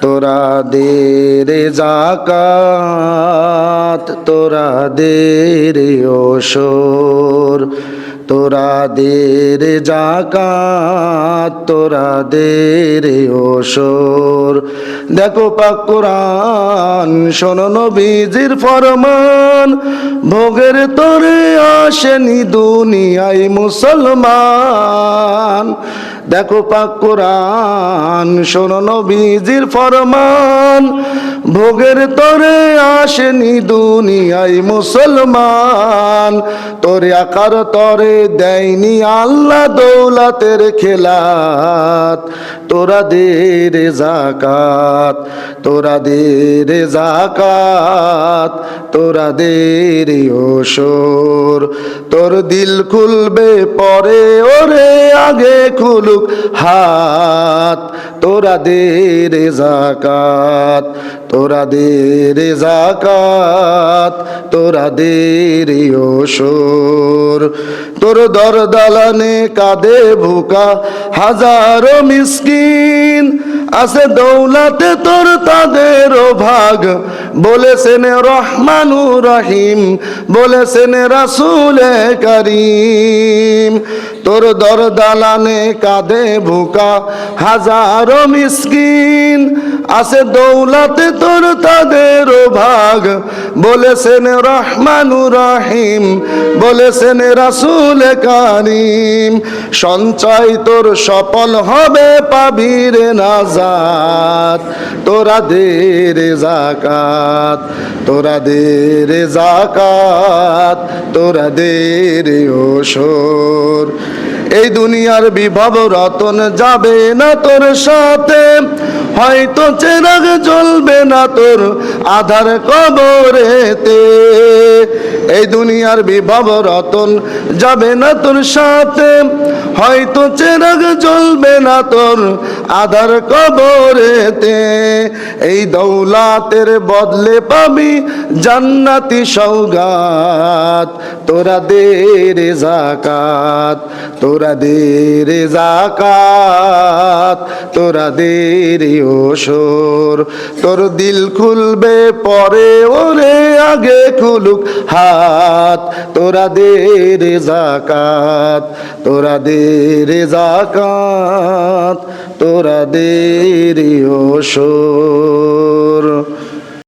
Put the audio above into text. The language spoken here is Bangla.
তোরা দে রে যাকাত, তোরা দে রে ওশর, তোরা দে রে যাকাত, তোরা দে রে ওশর। দেখো পাক কোরআন, শোনো নবীজির ফরমান, ভোগের তরে আসেনি দুনিয়ায় মুসলমান। দেখো পাক কোরআন, শোনো নবীজির ফরমান, ভোগের তরে আসেনি দুনিয়ায় মুসলমান। তোরে আকার তরে দেয়নি আল্লাহ দৌলতের খেলাত, তোরা দে রে যাকাত, তোরা দে রে যাকাত, তোরা দে রে ওশর। তোর দিল খুলবে পরে ওরে, আগে খুলুক হাত, তোরা দে রে যাকাত, তোরা দে রে যাকাত, তোরা দে রে ওশর। তোর দর দালানে কাঁদে ভুকা হাজারো মিসকিন, আছে দৌলতে তোর তাদেরও ভাগ, বলেছেন রহমানুর রহিম, বলেছেন রাসূলে কারীম। তোর দর দালানে কাঁদে ভুকা হাজারো মিসকিন, আছে দৌলতে তোর তাদেরও ভাগ, বলেছেন রহমানুর রহিম, বলেছেন রাসূলে কারীম। সঞ্চয় তোর সফল হবে, পাবি রে নাজাত, তোরা দে রে যাকাত, তোরা দে রে যাকাত, তোরা দে রে ওশর। এই দুনিয়ার বিভব রতন যাবে না তোর সাথে, হয়তো চেরাগ জ্বলবে না তোর আধার কবরেতে। এই দুনিয়ার বিভব রতন যাবে না তোর সাথে, হয়তো চেরাগ জ্বলবে না তোর আধার কবরেতে। এই দৌলাতের বদলে পাবি জান্নাতি সওগাত, তোরা দে রে যাকাত, তোরা দে রে যাকাত, তোরা দে রে ওশর। তোর দিল খুলবে পরে ওরে, আগে খুলুক হাত, তোরা দে রে যাকাত, তোরা দে রে যাকাত, তোরা দে রে ওশর।